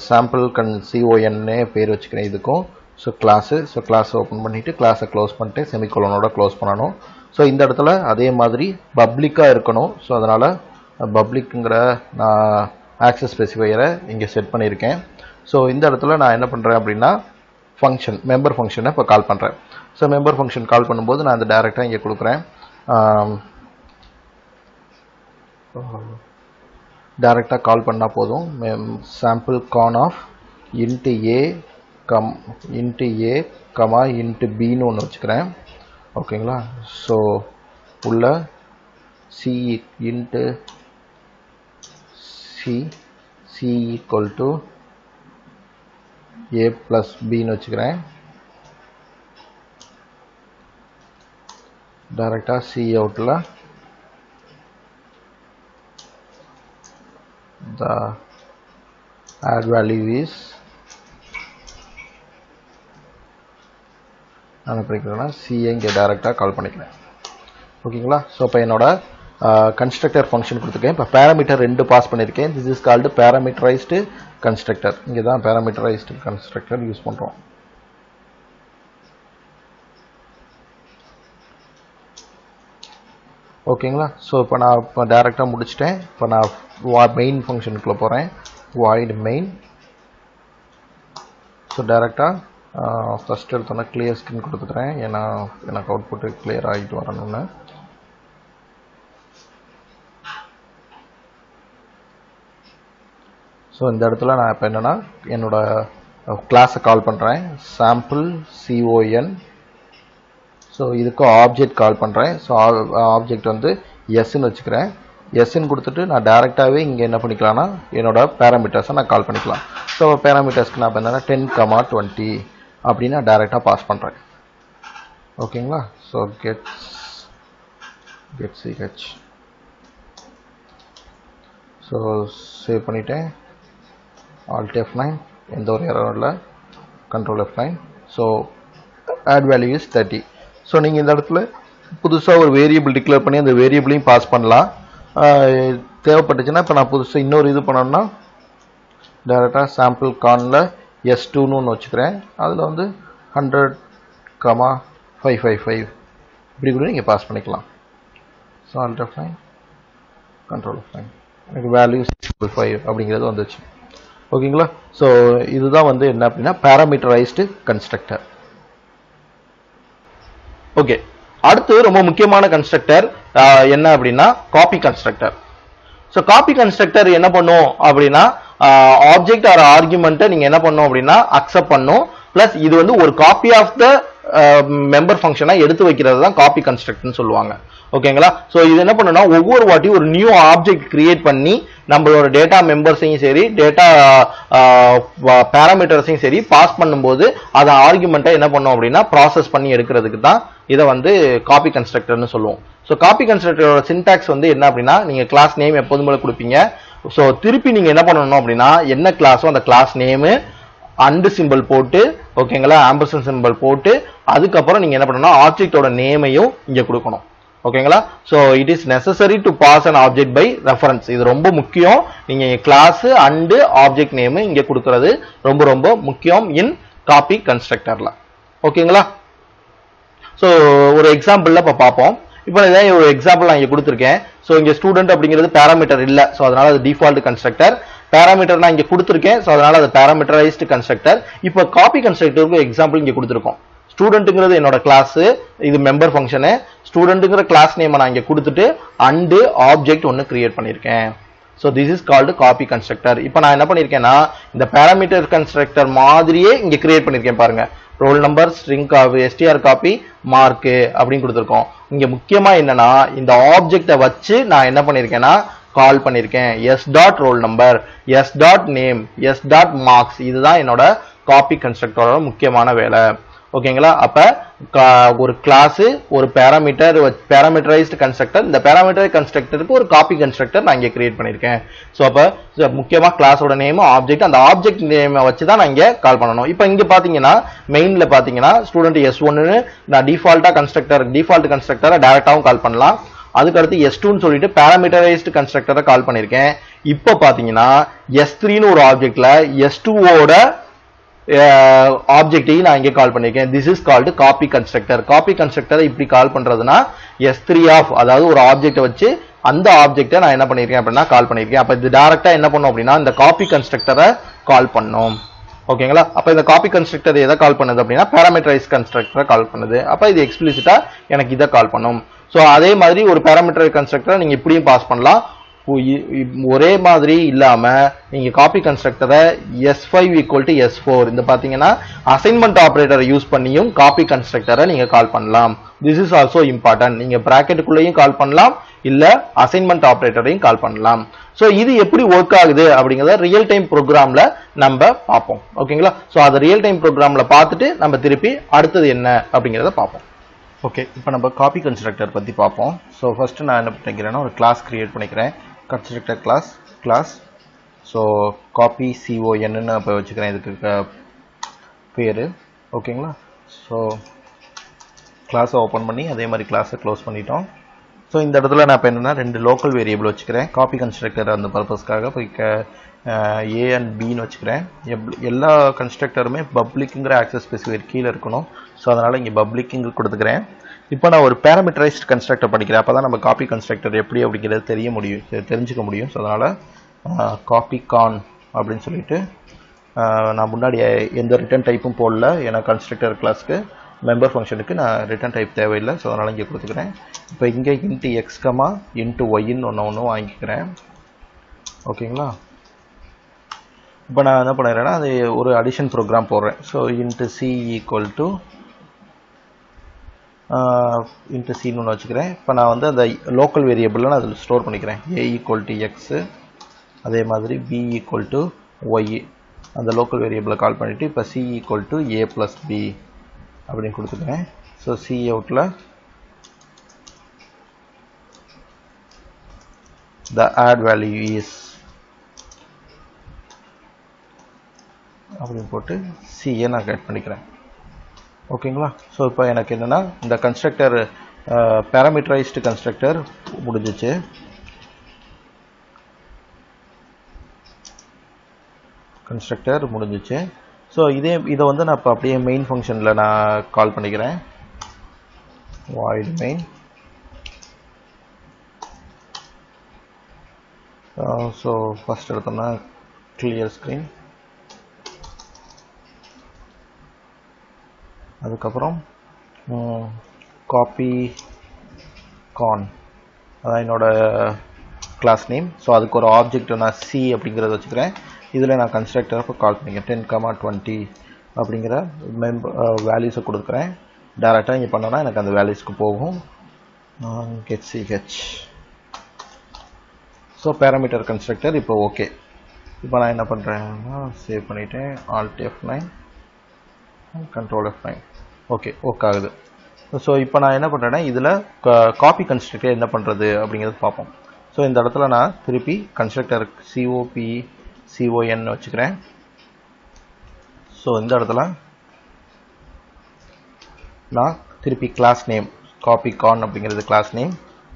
சாம்பிள் CON பேர் வச்சுக்கிறேன் இதுக்கும். ஸோ கிளாஸ் ஓப்பன் பண்ணிட்டு கிளாஸை க்ளோஸ் பண்ணிட்டு செமிகோலனோட க்ளோஸ் பண்ணணும். ஸோ இந்த இடத்துல அதே மாதிரி பப்ளிக்கா இருக்கணும். ஸோ அதனால பப்ளிக்ங்கிற நான் ஆக்சஸ் ஸ்பெசிஃபையரை இங்கே செட் பண்ணியிருக்கேன். ஸோ இந்த இடத்துல நான் என்ன பண்ணுறேன் அப்படின்னா ஃபங்க்ஷன் மெம்பர் ஃபங்க்ஷனை இப்போ கால் பண்ணுறேன். ஸோ மெம்பர் ஃபங்க்ஷன் கால் பண்ணும்போது நான் அந்த டைரெக்டாக இங்கே கொடுக்குறேன். டைரெக்டாக கால் பண்ணால் போதும். Sample con of int a int bன்னு ஒன்று வச்சுக்கிறேன். ஓகேங்களா. ஸோ உள்ள c int c equal to a plus b ன்னு வச்சுக்கிறேன். டைரக்டா c அவுட்ல the add value is நான் பண்ணிக்கிறேன்னா c இங்க டைரக்டா கால் பண்ணிக்கிறேன். ஓகேங்களா. ஸோ இப்போ என்னோட கன்ஸ்ட்ரக்டர் ஃபங்க்ஷன் கொடுத்துருக்கேன். இப்போ பேராமீட்டர் 2 பாஸ் பண்ணியிருக்கேன். This is called parameterized constructor. இங்கே தான் பேராமீட்டரைஸ்டு கன்ஸ்ட்ரக்டர் யூஸ் பண்ணுறோம். ஓகேங்களா. ஸோ இப்போ நான் இப்போ டைரெக்டாக முடிச்சிட்டேன். இப்போ நான் மெயின் ஃபங்க்ஷனுக்குள்ளே போகிறேன். Void main. ஸோ டைரெக்டாக ஃபஸ்ட் எடுத்தோன்னா கிளியர் ஸ்கிரீன் கொடுத்துக்கிறேன். ஏன்னா எனக்கு அவுட்புட்டு கிளியர் ஆகிட்டு வரணும்னு. ஸோ இந்த இடத்துல நான் இப்போ என்னென்னா என்னோட கிளாஸை கால் பண்ணுறேன். Sample CON. ஸோ இதுக்கு ஆப்ஜெக்ட் கால் பண்ணுறேன். ஸோ ஆப்ஜெக்ட் வந்து எஸ்ன்னு வச்சுக்கிறேன். எஸ்ன்னு கொடுத்துட்டு நான் டைரெக்டாகவே இங்கே என்ன பண்ணிக்கலாம்னா என்னோட பேராமீட்டர்ஸை நான் கால் பண்ணிக்கலாம். ஸோ பேராமீட்டர்ஸ்க்கு நான் இப்போ என்னென்னா 10, 20 அப்படின்னு நான் டைரெக்டாக பாஸ் பண்ணுறேன். ஓகேங்களா. So get ch. So save பண்ணிட்டேன். Alt F9 எந்த ஒரு எரரும் இல்லை. Control F9. So add value is 30. So நீங்கள் இந்த இடத்துல புதுசாக ஒரு வேரியபிள் டிக்ளேர் பண்ணி அந்த வேரியபிளையும் பாஸ் பண்ணலாம். தேவைப்பட்டுச்சுன்னா இப்போ நான் புதுசாக இன்னொரு இது பண்ணணும்னா டைரெக்டாக சாம்பிள் கானில் S2ன்னு ஒன்று வச்சுக்கிறேன். அதில் வந்து 100,555 இப்படி கூட நீங்கள் பாஸ் பண்ணிக்கலாம். So Alt F9 Control F9 எனக்கு வேல்யூ 5 அப்படிங்கிறது வந்துச்சு. ஓகேங்களா. ஸோ இதுதான் வந்து என்ன அப்படின்னா பேராமீட்டரைஸ்டு கன்ஸ்ட்ரக்டர். ஓகே. அடுத்து ரொம்ப முக்கியமான கன்ஸ்ட்ரக்டர் என்ன அப்படின்னா copy constructor. So copy constructor என்ன பண்ணும் அப்படின்னா ஆப்ஜெக்ட் ஆர் ஆர்குமெண்ட்டை நீங்க என்ன பண்ணும் அப்படின்னா அக்செப்ட் பண்ணும். பிளஸ் இது வந்து ஒரு காப்பி ஆஃப் த மெம்பர் ஃபங்க்ஷனை எடுத்து வைக்கிறது தான் காப்பி கன்ஸ்ட்ரக்ட்னு சொல்லுவாங்க. ஓகேங்களா. ஸோ இது என்ன பண்ணுன்னா ஒவ்வொரு வாட்டியும் ஒரு நியூ ஆப்ஜெக்ட் கிரியேட் பண்ணி நம்மளோட டேட்டா மெம்பர்ஸையும் சரி டேட்டா பேராமீட்டர்ஸையும் சரி பாஸ் பண்ணும்போது அதை ஆர்குமெண்ட்டை என்ன பண்ணும் அப்படின்னா ப்ராசஸ் பண்ணி எடுக்கிறதுக்கு தான் இதை வந்து காப்பி கன்ஸ்ட்ரக்டர்னு சொல்லுவோம். ஸோ காப்பி கன்ஸ்ட்ரக்டரோட சின்டாக்ஸ் வந்து என்ன அப்படின்னா நீங்க கிளாஸ் நேம் எப்போதும் போல கொடுப்பீங்க. ஸோ திருப்பி நீங்க என்ன பண்ணணும் அப்படின்னா என்ன கிளாஸோ அந்த கிளாஸ் நேமு அண்ட் சிம்பிள் போட்டு ஓகேங்களா, ஆம்பர்சன் சிம்பிள் போட்டு அதுக்கப்புறம் நீங்க என்ன பண்ணணும் ஆப்ஜெக்டோட நேமையும் இங்க கொடுக்கணும். ஓகேங்களா. So it is necessary to pass an object by reference. இது ரொம்ப முக்கியம். நீங்க கிளாஸ் அண்ட் ஆப்ஜெக்ட் நேம் இங்க கொடுக்கறது ரொம்ப ரொம்ப முக்கியம் இன் காப்பி கன்ஸ்ட்ரக்டர்ல. ஓகேங்களா. ஸோ ஒரு எக்ஸாம்பிள்ல இப்ப பார்ப்போம். இப்போ இதான் ஒரு எக்ஸாம்பிள் நான் இங்க கொடுத்துருக்கேன். ஸோ இங்க ஸ்டூடெண்ட் அப்படிங்கிறது பேராமீட்டர் இல்ல, ஸோ அதனால அது டிஃபால்ட் கன்ஸ்ட்ரக்டர். பேராமீட்டர் நான் இங்க கொடுத்துருக்கேன், ஸோ அதனால அது பேராமீட்டரைஸ்டு கன்ஸ்ட்ரக்டர். இப்போ காப்பி கன்ஸ்ட்ரக்டருக்கு எக்ஸாம்பிள் இங்க கொடுத்துருக்கோம். ஸ்டூடெண்ட்ங்கிறது என்னோட கிளாஸ், இது மெம்பர் ஃபங்க்ஷனு. ஸ்டூடெண்ட்ங்கிற கிளாஸ் நேம் நான் இங்க கொடுத்துட்டு அண்ட் ஆப்ஜெக்ட் ஒன்னு கிரியேட் பண்ணிருக்கேன். So this is called copy constructor. இப்போ நான் என்ன பண்ணிருக்கேன்னா இந்த பேராமீட்டர் கன்ஸ்ட்ரக்டர் மாதிரியே இங்க கிரியேட் பண்ணிருக்கேன் பாருங்க. Roll number, string str copy, mark அப்படின்னு கொடுத்துருக்கோம். இங்க முக்கியமா என்னன்னா இந்த ஆப்ஜெக்டை வச்சு நான் என்ன பண்ணிருக்கேன்னா கால் பண்ணிருக்கேன் S dot roll number, S dot name, S dot marks. இதுதான் என்னோட காப்பி கன்ஸ்ட்ரக்டரோட முக்கியமான வேலை. ஓகேங்களா. அப்ப ஒரு கிளாஸ், ஒரு பேராமீட்டரைஸ்டு கன்ஸ்ட்ரக்டர், இந்த பேராமீட்டர் கன்ஸ்ட்ரக்டருக்கு ஒரு காப்பி கன்ஸ்ட்ரக்டர் நான் இங்க கிரியேட் பண்ணிருக்கேன். சோ அப்ப முக்கியமா கிளாஸோட நேம், ஆப்ஜெக்ட், அந்த ஆப்ஜெக்ட் நேமை வச்சு தான் நான் இங்க கால் பண்ணணும். இப்போ இங்க பாத்தீங்கன்னா மெயின்ல பாத்தீங்கன்னா ஸ்டூடெண்ட் S1 நான் டிஃபால்ட் கன்ஸ்ட்ரக்டரை டைரக்டாவும் கால் பண்ணலாம். அதுக்கு அடுத்து S2 சொல்லிட்டு பேராமீட்டரைஸ்டு கன்ஸ்ட்ரக்டரை கால் பண்ணிருக்கேன். இப்போ பாத்தீங்கன்னா S3 ஒரு ஆப்ஜெக்ட்ல S2ஓட ஆப்ஜெக்டையும் நான் இங்கே கால் பண்ணிருக்கேன். This is called copy constructor. Copy கன்ஸ்ட்ரக்டரை இப்படி கால் பண்றதுன்னா S3 ஆஃப், அதாவது ஒரு ஆப்ஜெக்டை வச்சு அந்த ஆப்ஜெக்டை நான் என்ன பண்ணிருக்கேன் அப்படின்னா கால் பண்ணிருக்கேன். அப்ப இது டைரக்டா என்ன பண்ணும் அப்படின்னா இந்த காப்பி கன்ஸ்ட்ரக்டரை கால் பண்ணும். ஓகேங்களா. அப்ப இந்த காப்பி கன்ஸ்ட்ரக்டர் எதை கால் பண்ணுது அப்படின்னா பேராமீட்டரைஸ் கன்ஸ்ட்ரக்டரை கால் பண்ணுது. அப்ப இது எக்ஸ்பிளிசிட்டா எனக்கு இதை கால் பண்ணும். சோ அதே மாதிரி ஒரு பேராமீட்டரைஸ் கன்ஸ்ட்ரக்டரை நீங்க இப்படியும் பாஸ் பண்ணலாம். ஒரே மாதிரி இல்லாம நீங்க காப்பி கன்ஸ்ட்ரக்டரை S5 = S4 இந்த பாத்தீங்கன்னா அசைன்மெண்ட் ஆபரேட்டரை யூஸ் பண்ணியும் காப்பி கன்ஸ்ட்ரக்டரை நீங்க கால் பண்ணலாம். This is also important. நீங்க பிராக்கெட்டுக்குள்ளேயும் கால் பண்ணலாம், இல்ல அசைன்மெண்ட் ஆபரேட்டரையும் கால் பண்ணலாம். சோ இது எப்படி ஒர்க் ஆகுது அப்படிங்கறத ரியல் டைம் ப்ரோக்ராம்ல நம்ம பார்ப்போம். ஓகேங்களா. சோ அது ரியல் டைம் ப்ரோக்ராம்ல பார்த்துட்டு நம்ம திருப்பி அடுத்தது என்ன அப்படிங்கறத பார்ப்போம். ஓகே, இப்போ நம்ம காப்பி கன்ஸ்ட்ரக்டர் பத்தி பார்ப்போம். ஸோ ஃபர்ஸ்ட் நான் என்ன பண்ணிக்கிறேன்னா ஒரு கிளாஸ் கிரியேட் பண்ணிக்கிறேன். Constructor class so copy CON இப்போ வச்சுக்கிறேன் இதுக்கு பேர். ஓகேங்களா. ஸோ கிளாஸை ஓப்பன் பண்ணி அதே மாதிரி கிளாஸை க்ளோஸ் பண்ணிட்டோம். ஸோ இந்த இடத்துல நான் இப்போ என்னென்னா 2 லோக்கல் வேரியபிள் வச்சுக்கிறேன் காப்பி கன்ஸ்ட்ரக்டர் அந்த பர்பஸ்க்காக. இப்போ A and Bன்னு வச்சுக்கிறேன். எல்லா கன்ஸ்ட்ரக்டருமே பப்ளிக்குங்கிற ஆக்சஸ் ஸ்பெசிஃபையர் கீழே இருக்கணும். ஸோ அதனால் இங்கே பப்ளிக்குங்க கொடுத்துக்கிறேன். இப்போ நான் ஒரு பேராமீட்டரைஸ்ட் கன்ஸ்ட்ரக்டர் படிக்கிறேன். அப்போ தான் நம்ம காப்பி கன்ஸ்ட்ரக்டர் எப்படி அப்படிங்கிறது தெரிஞ்சுக்க முடியும். ஸோ அதனால் காப்பி கான் அப்படின்னு சொல்லிட்டு நான் முன்னாடி எந்த ரிட்டர்ன் டைப்பும் போடல. ஏன்னா கன்ஸ்ட்ரக்டர் கிளாஸ்க்கு மெம்பர் ஃபங்க்ஷனுக்கு நான் ரிட்டர்ன் டைப் தேவையில்லை. ஸோ அதனால் இங்கே கொடுத்துக்கிறேன். இப்போ இங்கே *x, *y ஒன்று வாங்கிக்கிறேன். ஓகேங்களா. இப்போ நான் என்ன பண்ணுறேன்னா அது ஒரு அடிஷன் ப்ரோக்ராம் போடுறேன். ஸோ *c = c ஒன்று வச்சுக்கிறேன். இப்போ நான் வந்து அந்த லோக்கல் வேரியபிளில் நான் அதில் ஸ்டோர் பண்ணிக்கிறேன். a = x, அதே மாதிரி b = y அந்த லோக்கல் வேரியபிளை கால் பண்ணிவிட்டு இப்போ c = a + b அப்படின்னு கொடுத்துக்கிறேன். ஸோ c அவுட்டில் the add value is அப்படின்னு போட்டு C நான் கட் பண்ணிக்கிறேன். ஓகேங்களா. ஸோ இப்போ எனக்கு என்னன்னா இந்த கன்ஸ்ட்ரக்டர் பேராமீட்டரைஸ்டு கன்ஸ்ட்ரக்டர் முடிஞ்சிச்சு. ஸோ இதை வந்து நான் இப்போ அப்படியே மெயின் ஃபங்க்ஷனில் நான் கால் பண்ணிக்கிறேன். void main. ஸோ ஃபர்ஸ்ட் எடுத்தோம்னா கிளியர் ஸ்க்ரீன், அதுக்கப்புறம் காப்பி கான் அதான் என்னோட கிளாஸ் நேம். ஸோ அதுக்கு ஒரு ஆப்ஜெக்ட் நான் C அப்படிங்கிறத வச்சுக்கிறேன். இதில் நான் கன்ஸ்ட்ரக்டரை கால் பண்ணிக்கிறேன். 10, 20 அப்படிங்கிற வேல்யூஸை கொடுக்குறேன். டேரெக்டாக இங்கே பண்ணோன்னா எனக்கு அந்த வேல்யூஸ்க்கு போகும். get ch. So parameter constructor இப்போ ஓகே. இப்போ நான் என்ன பண்ணுறேன்னா சேவ் பண்ணிவிட்டேன். Alt F9 Control F9. Okay, work ஆகுது. ஸோ இப்போ நான் என்ன பண்ணுறேன்னா இதில் காப்பி கன்ஸ்ட்ரக்டர் என்ன பண்ணுறது அப்படிங்கிறது பார்ப்போம். ஸோ இந்த இடத்துல நான் திருப்பி கன்ஸ்ட்ரக்டர் CON வச்சுக்கிறேன். ஸோ இந்த இடத்துல நான் திருப்பி கிளாஸ் நேம் copycon அப்படிங்கிறது கிளாஸ் நேம்,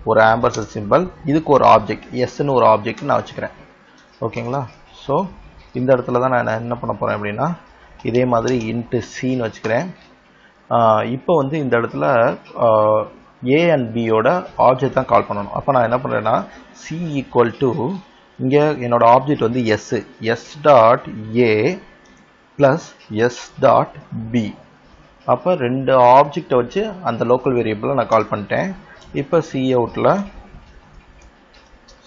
ஒரு ஆம்பர்செட் சிம்பிள், இதுக்கு ஒரு ஆப்ஜெக்ட் எஸ்ன்னு ஒரு ஆப்ஜெக்ட் நான் வச்சுக்கிறேன். ஓகேங்களா? ஸோ இந்த இடத்துல தான் நான் என்ன பண்ண போகிறேன் அப்படின்னா இதே மாதிரி இன்ட்டு சின்னு வச்சுக்கிறேன். இப்போ வந்து இந்த இடத்துல A and B யோட ஆப்ஜெக்ட் தான் கால் பண்ணணும். அப்போ நான் என்ன பண்ணுறேன்னா C ஈக்குவல் டு இங்கே என்னோட ஆப்ஜெக்ட் வந்து S dot A plus S dot B. அப்போ ரெண்டு ஆப்ஜெக்டை வச்சு அந்த லோக்கல் வேரியபிளை நான் கால் பண்ணிட்டேன். இப்போ C அவுட்டில்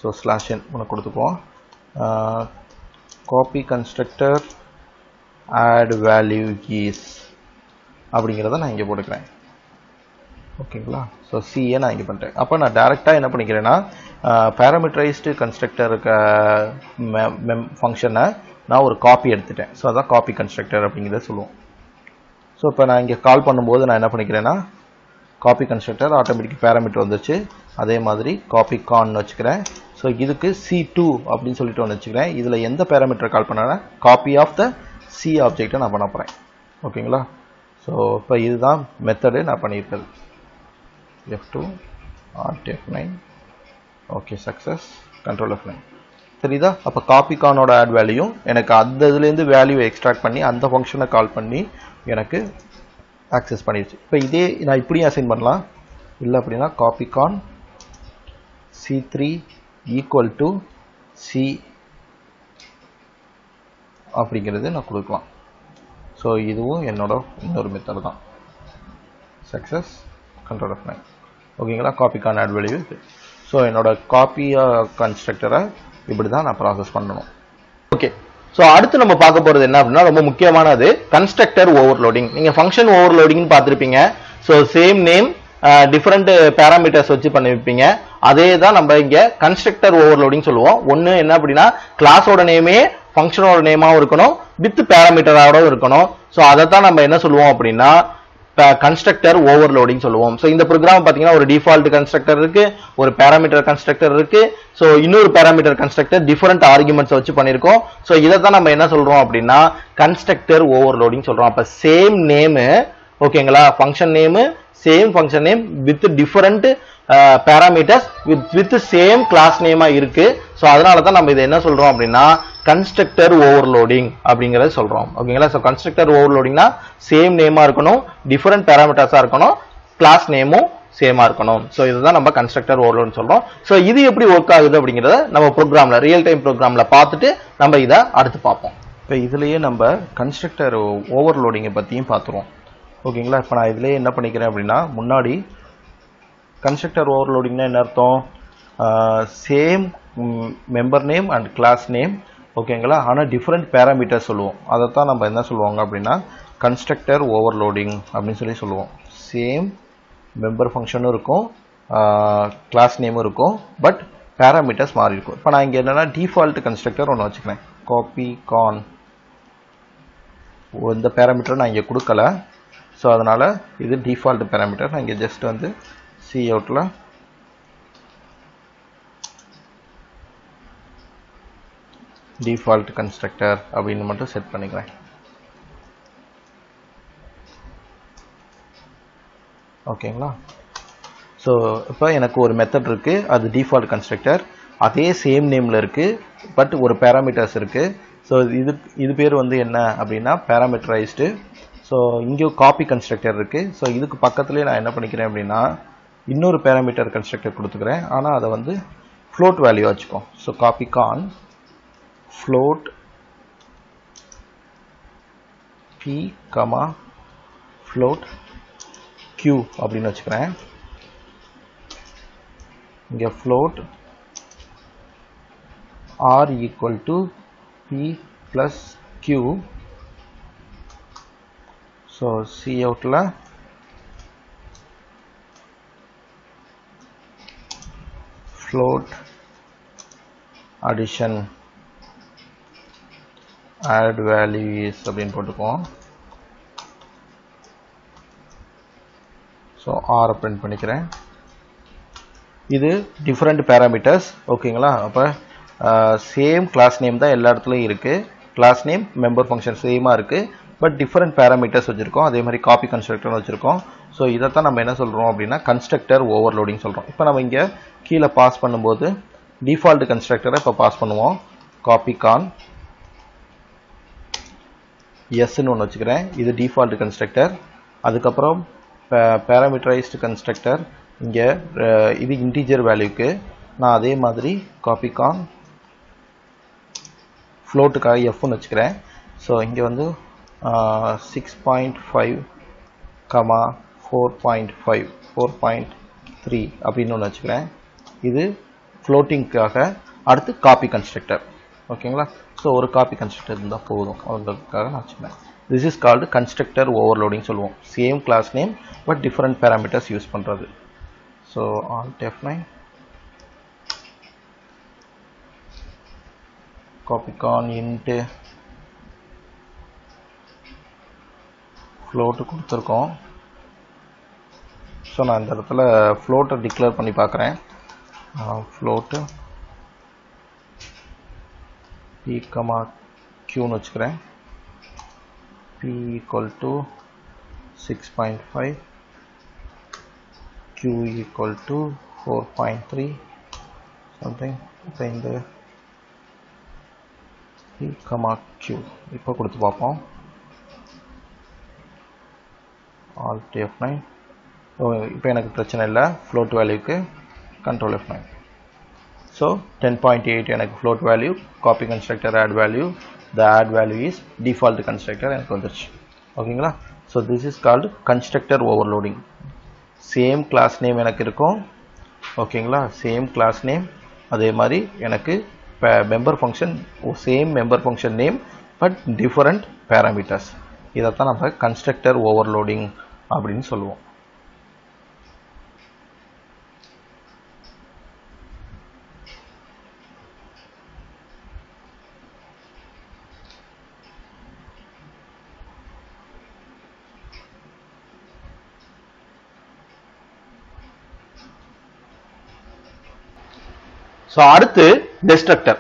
ஸோ /n ஒன்று கொடுத்துக்குவோம். Copy constructor add value is அப்படிங்கிறத நான் இங்கே போட்டுக்கிறேன். ஓகேங்களா? ஸோ சிஏ நான் இங்கே பண்ணிட்டேன். அப்போ நான் டேரெக்டாக என்ன பண்ணிக்கிறேன்னா பேராமீட்டரைஸ்டு கன்ஸ்ட்ரக்டருக்கு ஃபங்க்ஷனை நான் ஒரு காப்பி எடுத்துட்டேன். ஸோ அதான் காப்பி கன்ஸ்ட்ரக்டர் அப்படிங்கிறத சொல்லுவோம். ஸோ இப்போ நான் இங்கே கால் பண்ணும்போது நான் என்ன பண்ணிக்கிறேன்னா காப்பி கன்ஸ்ட்ரக்டர் ஆட்டோமேட்டிக் பேராமீட்டர் வந்துச்சு. அதே மாதிரி காப்பி கான் வச்சுக்கிறேன். ஸோ இதுக்கு C2 அப்படின்னு சொல்லிட்டு ஒன்று வச்சுக்கிறேன். இதில் எந்த பேராமீட்டரை கால் பண்ணேன்னா காப்பி ஆஃப் த C ஆப்ஜெக்டை நான் பண்ண போகிறேன். ஓகேங்களா? ஸோ இப்போ இதுதான் மெத்தடு நான் பண்ணியிருக்கிறது. F2 Alt F9 okay success control F9 சரிதா? அப்போ காப்பிகானோட ஆட் வேல்யூ எனக்கு அந்த இதுலேருந்து வேல்யூ எக்ஸ்ட்ராக்ட் பண்ணி அந்த ஃபங்க்ஷனை கால் பண்ணி எனக்கு ஆக்சஸ் பண்ணிடுச்சு. இப்போ இதே நான் இப்படியும் அசைன் பண்ணலாம். இல்லை அப்படின்னா காப்பிகான் C3 ஈக்குவல் டு C அப்படிங்கிறது நான் கொடுக்கலாம். ஸோ இதுவும் என்னோட இன்னொரு மெத்தட் தான். சக்ஸஸ் கண்ட்ரோல் F9 ஓகேங்களா? காப்பிகான் ஆட் வேல்யூ இது. ஸோ என்னோட காப்பி கன்ஸ்ட்ரக்டரை இப்படி தான் நான் ப்ராசஸ் பண்ணணும். ஓகே, ஸோ அடுத்து நம்ம பார்க்க போகிறது என்ன அப்படின்னா ரொம்ப முக்கியமானது கன்ஸ்ட்ரக்டர் ஓவர்லோடிங். நீங்கள் ஃபங்க்ஷன் ஓவர்லோடிங்னு பார்த்துருப்பீங்க. So same name different parameters வச்சு பண்ணிருப்பீங்க. அதே தான் நம்ம இங்கே கன்ஸ்ட்ரக்டர் ஓவர்லோடிங் சொல்லுவோம். ஒன்று என்ன அப்படின்னா கிளாஸோட நேமே ஃபங்க்ஷனோட நேமாவும் இருக்கணும், வித் பேராமீட்டரோட இருக்கணும். ஸோ அதை தான் நம்ம என்ன சொல்லுவோம் அப்படின்னா கன்ஸ்ட்ரக்டர் ஓவர்லோடிங் சொல்லுவோம். ஸோ இந்த ப்ரோக்ராம் பார்த்தீங்கன்னா ஒரு டிஃபால்ட் கன்ஸ்ட்ரக்டர் இருக்கு, ஒரு பேராமீட்டர் கன்ஸ்ட்ரக்டர் இருக்கு, ஸோ இன்னொரு பேராமீட்டர் கன்ஸ்ட்ரக்டர் டிஃபரெண்ட் ஆர்குமெண்ட்ஸ் வச்சு பண்ணியிருக்கோம். ஸோ இதை தான் நம்ம என்ன சொல்றோம் அப்படின்னா கன்ஸ்ட்ரக்டர் ஓவர்லோடிங் சொல்றோம். அப்போ சேம் நேமு ஓகேங்களா, function name same function name with different parameters with same class நேமா இருக்கு. ஸோ அதனால தான் நம்ம இதை என்ன சொல்றோம் அப்படின்னா கன்ஸ்ட்ரக்டர் ஓவர்லோடிங் அப்படிங்கறத சொல்றோம். ஓகேங்களா? ஸோ கன்ஸ்ட்ரக்டர் ஓவர்லோடிங்னா சேம் நேமா இருக்கணும், டிஃபரெண்ட் பேராமீட்டர்ஸா இருக்கணும், கிளாஸ் நேமும் சேமா இருக்கணும். ஸோ இதுதான் நம்ம கன்ஸ்ட்ரக்டர் ஓவர்லோட் சொல்றோம். ஸோ இது எப்படி ஒர்க் ஆகுது அப்படிங்கறத நம்ம ப்ரோக்ராம்ல ரியல் டைம் ப்ரோக்ராம்ல பார்த்துட்டு நம்ம இதை அடுத்து பார்ப்போம். இப்போ இதுலயே நம்ம கன்ஸ்ட்ரக்டர் ஓவர்லோடிங்கை பத்தியும் பார்த்துருவோம். ஓகேங்களா? இப்போ நான் இதுலயே என்ன பண்ணிக்கிறேன் அப்படின்னா முன்னாடி கன்ஸ்ட்ரக்டர் ஓவர்லோடிங்னா என்ன அர்த்தம், same member name and class name ஓகேங்களா, ஆனால் டிஃப்ரெண்ட் பேராமீட்டர் சொல்லுவோம். அதைத்தான் நம்ம என்ன சொல்லுவாங்க அப்படின்னா கன்ஸ்ட்ரக்டர் ஓவர்லோடிங் அப்படின்னு சொல்லுவோம். சேம் மெம்பர் ஃபங்க்ஷனும் இருக்கும், கிளாஸ் நேமும் இருக்கும், பட் பேராமீட்டர்ஸ் மாறி இருக்கும். இப்போ நான் இங்கே என்னன்னா டிஃபால்ட் கன்ஸ்ட்ரக்டர் ஒன்று வச்சுக்கிறேன், காப்பி கான். இந்த பேராமீட்டர் நான் இங்கே கொடுக்கல. ஸோ அதனால இது டிஃபால்ட் பேராமீட்டர். நான் இங்கே ஜஸ்ட் வந்து சி அவுட்டில் டிஃபால்ட் கன்ஸ்ட்ரக்டர் அப்படின்னு மட்டும் செட் பண்ணிக்கிறேன். ஓகேங்களா? ஸோ இப்போ எனக்கு ஒரு மெத்தட் இருக்கு, அது டிஃபால்ட் கன்ஸ்ட்ரக்டர், அதே சேம் நேம்ல இருக்கு, பட் ஒரு பேராமீட்டர்ஸ் இருக்கு. ஸோ இது பேர் வந்து என்ன அப்படின்னா பேராமீட்டரைஸ்டு. ஸோ இங்கே காப்பி கன்ஸ்ட்ரக்டர் இருக்கு. ஸோ இதுக்கு பக்கத்துலேயே நான் என்ன பண்ணிக்கிறேன் அப்படின்னா இன்னொரு பேராமீட்டர் கன்ஸ்ட்ரக்டர் கொடுத்துக்கிறேன், ஆனால் அதை வந்து ஃப்ளோட் வேல்யூ வச்சுக்கோ. So copy con float p float q அப்படின்னு வச்சுக்கிறேன். இங்க float r equal to p plus q. so c outல float addition add value is அப்படின்னு போட்டுக்குவோம். ஸோ ஆரை பிரிண்ட் பண்ணிக்கிறேன். இது டிஃபரெண்ட் பேராமீட்டர்ஸ் ஓகேங்களா. அப்போ சேம் கிளாஸ் நேம் தான் எல்லா இடத்துலையும் இருக்குது. கிளாஸ் நேம் மெம்பர் ஃபங்க்ஷன் சேமாக இருக்குது, பட் டிஃபரெண்ட் பேராமீட்டர்ஸ் வச்சுருக்கோம். அதே மாதிரி காப்பி கன்ஸ்ட்ரக்டர்னு வச்சுருக்கோம். ஸோ இதைத்தான் நம்ம என்ன சொல்கிறோம் அப்படின்னா கன்ஸ்ட்ரக்டர் ஓவர்லோடிங் சொல்கிறோம். இப்போ நம்ம இங்கே கீழே பாஸ் பண்ணும்போது டிஃபால்ட் கன்ஸ்ட்ரக்டரை இப்போ பாஸ் பண்ணுவோம். காப்பி கான் எஸ்ன்னு ஒன்று வச்சுக்கிறேன். இது டிஃபால்ட் கன்ஸ்ட்ரக்டர். அதுக்கப்புறம் பேராமீட்டரைஸ்டு கன்ஸ்ட்ரக்டர் இங்கே இது இன்டீஜர் வேல்யூக்கு. நான் அதே மாதிரி காப்பி கான் ஃப்ளோட்டுக்காக எஃப்னு வச்சுக்கிறேன். ஸோ இங்கே வந்து 6.5, 4.5, 4.3 அப்படின்னு ஒன்று வச்சுக்கிறேன். இது ஃப்ளோட்டிங்காக. அடுத்து காப்பி கன்ஸ்ட்ரக்டர் ஓகேங்களா. ஸோ ஒரு காப்பி கன்ஸ்ட்ரக்டர் இருந்தால் போதும், அவங்களுக்காக நான் வச்சுக்கிறேன். This is called constructor overloading சொல்லுவோம். Same class name but different parameters use பண்ணுறது. So Alt F9 copy con into float கொடுத்துருக்கோம். ஸோ நான் இந்த இடத்துல ஃப்ளோட்டை டிக்ளேர் பண்ணி பார்க்குறேன். ஃப்ளோட்டு p, qன்னு வச்சுக்கிறேன். p = 6.5, q = 4.3 something. இப்போ இந்த p, q இப்போ கொடுத்து பார்ப்போம். Alt F9. இப்போ எனக்கு பிரச்சனை இல்லை. Float வேல்யூக்கு Control F9. ஸோ 10.8 எனக்கு float value, copy constructor add value, the add value is default constructor எனக்கு வந்துருச்சு ஓகேங்களா. So this is called constructor overloading. Same class name எனக்கு இருக்கும் ஓகேங்களா. சேம் கிளாஸ் நேம், அதே மாதிரி எனக்கு member function same member function name but different parameters. இதைத்தான் நம்ம கன்ஸ்ட்ரக்டர் ஓவர்லோடிங் அப்படின்னு சொல்லுவோம். ஸோ அடுத்து டெஸ்ட்ரக்டர்.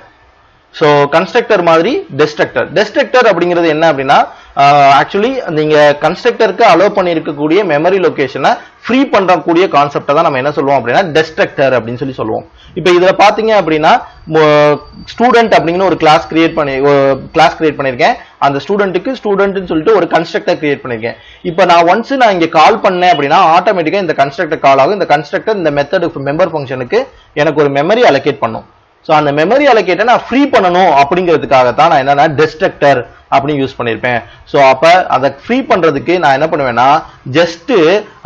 ஸோ கன்ஸ்ட்ரக்டர் மாதிரி டெஸ்ட்ரக்டர் அப்படிங்கிறது என்ன அப்படின்னா ஆக்சுவலி நீங்க கன்ஸ்ட்ரக்டருக்கு அலோவ் பண்ணியிருக்கக்கூடிய மெமரி லொகேஷனை ஃப்ரீ பண்ணக்கூடிய கான்செப்டை தான் நம்ம என்ன சொல்லுவோம் அப்படின்னா டெஸ்ட்ரக்டர் அப்படின்னு சொல்லுவோம். இப்போ இதுல பாத்தீங்க அப்படின்னா ஸ்டூடெண்ட் அப்படிங்கிற ஒரு கிளாஸ் கிரியேட் பண்ணியிருக்கேன். அந்த ஸ்டூடெண்ட்டுக்கு ஸ்டூடெண்ட்னு சொல்லிட்டு ஒரு கன்ஸ்ட்ரக்டர் கிரியேட் பண்ணியிருக்கேன். இப்போ நான் ஒன்ஸ் நான் இங்க கால் பண்ணேன் அப்படின்னா ஆட்டோமேட்டிக்கா இந்த கன்ஸ்ட்ரக்டர் கால் ஆகும். இந்த கன்ஸ்ட்ரக்டர் இந்த மெத்தட் மெம்பர் ஃபங்க்ஷனுக்கு எனக்கு ஒரு மெமரி அலோகேட் பண்ணும். ஸோ அந்த மெமரி அலோகேட்டை நான் ஃப்ரீ பண்ணணும் அப்படிங்கிறதுக்காக தான் நான் என்னன்னா டெஸ்ட்ரக்டர் அப்படின்னு யூஸ் பண்ணியிருப்பேன். ஸோ அப்போ அதை ஃப்ரீ பண்ணுறதுக்கு நான் என்ன பண்ணுவேன்னா ஜஸ்ட்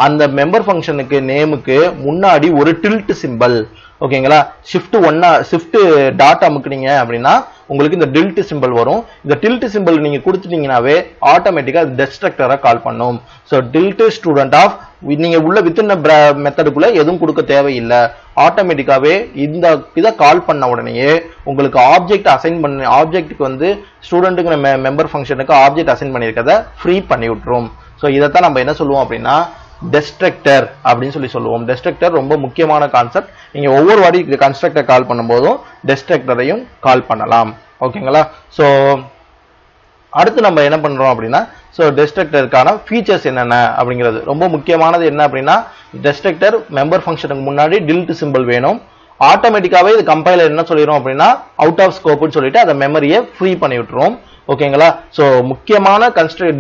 அந்த மெம்பர் ஃபங்க்ஷனுக்கு நேமுக்கு முன்னாடி ஒரு டில்ட் சிம்பிள் ஓகேங்களா. ஷிஃப்ட் டாட் அமுக்குனீங்க அப்படின்னா உங்களுக்கு இந்த டில்ட் சிம்பிள் வரும். இந்த டில்ட் சிம்பிள் நீங்க கொடுத்துட்டீங்கன்னாவே ஆட்டோமேட்டிக்கா டெஸ்ட்ரக்டரை கால் பண்ணும். ஸோ டில்ட் ஸ்டூடெண்ட் ஆஃப் நீங்க உள்ள வித்தின் மெத்தடுக்குள்ள எதுவும் கொடுக்க தேவையில்லை. ஆட்டோமேட்டிக்காவே இந்த இதை கால் பண்ண உடனேயே உங்களுக்கு ஆப்ஜெக்ட் அசைன் பண்ண ஆப்ஜெக்ட்டுக்கு வந்து ஸ்டூடெண்ட்டுக்கு மெம்பர் ஃபங்க்ஷனுக்கு ஆப்ஜெக்ட் அசைன் பண்ணியிருக்கதை ஃப்ரீ பண்ணி விட்டுரும். ஸோ இதைத்தான் நம்ம என்ன சொல்லுவோம் அப்படின்னா டெஸ்ட்ரக்டர் அப்படின்னு சொல்லுவோம். டெஸ்ட்ரக்டர் ரொம்ப முக்கியமான கான்செப்ட். நீங்க ஒவ்வொரு வாட்டி கன்ஸ்ட்ரக்டர் கால் பண்ணும்போதும் டெஸ்ட்ரக்டரையும் கால் பண்ணலாம் ஓகேங்களா. ஸோ அடுத்து நம்ம என்ன பண்றோம் அப்படின்னா ஸோ டெஸ்ட்ரக்டருக்கான ஃபீச்சர்ஸ் என்னென்ன அப்படிங்கிறது ரொம்ப முக்கியமானது. என்ன அப்படின்னா டெஸ்ட்ரக்டர் மெம்பர் ஃபங்க்ஷனுக்கு முன்னாடி டில்ட் சிம்பிள் வேணும். ஆட்டோமேட்டிக்காவே இது கம்பைலர் என்ன சொல்லிடும் அப்படின்னா அவுட் ஆஃப் ஸ்கோப்னு சொல்லிட்டு அந்த மெமரியை ஃப்ரீ பண்ணி விட்டுரும் ஓகேங்களா. ஸோ முக்கியமான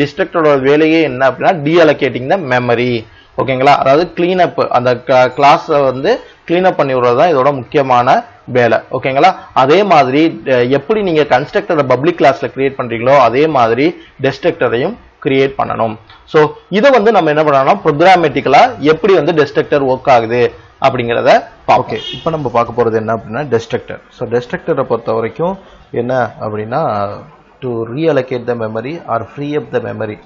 டிஸ்ட்ரக்டரோட வேலையே என்ன அப்படின்னா டீஅலோகேட்டிங் த மெமரி ஓகேங்களா. அதாவது கிளீன் அப் அந்த கிளாஸ் வந்து கிளீன் அப் பண்ணி விடுறது தான் இதோட முக்கியமான வேலை ஓகேங்களா. அதே மாதிரி எப்படி நீங்க கன்ஸ்ட்ரக்டரை பப்ளிக் கிளாஸ்ல கிரியேட் பண்றீங்களோ அதே மாதிரி டெஸ்ட்ரக்டரையும் கிரியேட் பண்ணணும். ஸோ இதை வந்து நம்ம என்ன பண்ணணும் ப்ரோக்ராமேட்டிக்கலா எப்படி வந்து டெஸ்ட்ரக்டர் ஒர்க் ஆகுது அப்படிங்கிறத ஓகே. இப்போ நம்ம பார்க்க போறது என்ன அப்படின்னா டெஸ்ட்ரக்டர். ஸோ டெஸ்ட்ரக்டரை பொறுத்த வரைக்கும் என்ன அப்படின்னா to reallocate the memory or free up the memory.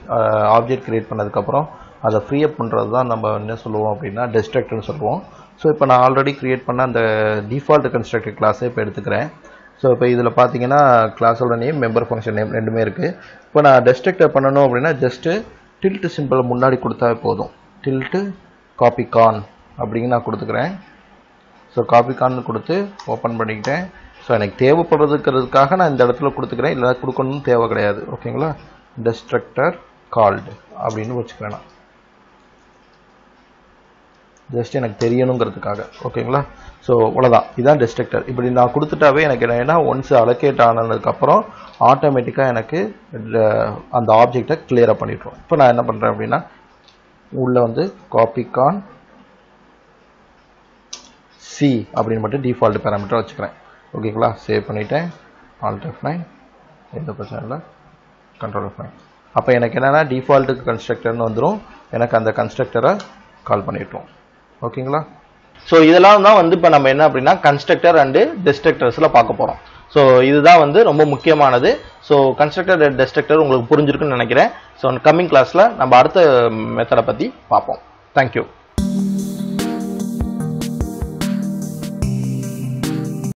Object create பண்ணதுக்கப்புறம் அதை ஃப்ரீ அப் பண்ணுறது தான் நம்ம என்ன சொல்லுவோம் அப்படின்னா டெஸ்ட்ரக்டர்னு சொல்லுவோம். ஸோ இப்போ நான் ஆல்ரெடி கிரியேட் பண்ண அந்த டிஃபால்ட் கன்ஸ்ட்ரக்டர் கிளாஸை இப்போ எடுத்துக்கிறேன். ஸோ இப்போ இதில் பார்த்தீங்கன்னா கிளாஸோட நேம் மெம்பர் ஃபங்க்ஷன் நேம் ரெண்டுமே இருக்குது. இப்போ நான் டெஸ்ட்ரக்டர் பண்ணணும் அப்படின்னா ஜஸ்ட்டு டில்ட் சிம்பிள் முன்னாடி கொடுத்தா போதும். டில்ட்டு காப்பி கான் அப்படின்னு நான் கொடுத்துக்கிறேன். ஸோ காப்பிகான் கொடுத்து ஓப்பன் பண்ணிக்கிட்டேன். ஸோ எனக்கு தேவைப்படுறதுக்கிறதுக்காக நான் இந்த இடத்துல கொடுத்துக்கிறேன், இல்லை கொடுக்கணும்னு தேவை கிடையாது. ஓகேங்களா, destructor called அப்படின்னு வச்சுக்கிறேன் நான், ஜஸ்ட் எனக்கு தெரியணுங்கிறதுக்காக. ஓகேங்களா, ஸோ அவ்வளோதான், இதுதான் destructor. இப்படி நான் கொடுத்துட்டாவே எனக்கு என்னன்னா ஒன்ஸ் அலோகேட் ஆனதுக்கப்புறம் ஆட்டோமேட்டிக்காக எனக்கு அந்த ஆப்ஜெக்டை கிளியராக பண்ணிட்டுரும். இப்போ நான் என்ன பண்ணுறேன் அப்படின்னா உள்ள வந்து காப்பிகான் சி அப்படின்னு மட்டும் டிஃபால்ட் பேராமீட்டர் வச்சுக்கிறேன். ஓகேங்களா, சேவ் பண்ணிட்டேன். Alt F9, எந்த பிரச்சனை இல்லை, Control F9. அப்போ எனக்கு என்னென்னா டிஃபால்ட்டுக்கு கன்ஸ்ட்ரக்டர்னு வந்துடும், எனக்கு அந்த கன்ஸ்ட்ரக்டரை கால் பண்ணிட்டோம். ஓகேங்களா, ஸோ இதெல்லாம் தான் வந்து இப்போ நம்ம என்ன அப்படின்னா கன்ஸ்ட்ரக்டர் அண்டு டெஸ்ட்ரக்டர்ஸில் பார்க்க போகிறோம். ஸோ இதுதான் வந்து ரொம்ப முக்கியமானது. ஸோ கன்ஸ்ட்ரக்டர் டெஸ்ட்ரக்டர் உங்களுக்கு புரிஞ்சிருக்குன்னு நினைக்கிறேன். ஸோ கம்மிங் கிளாஸில் நம்ம அடுத்த மெத்தடை பற்றி பார்ப்போம். தேங்க்யூ.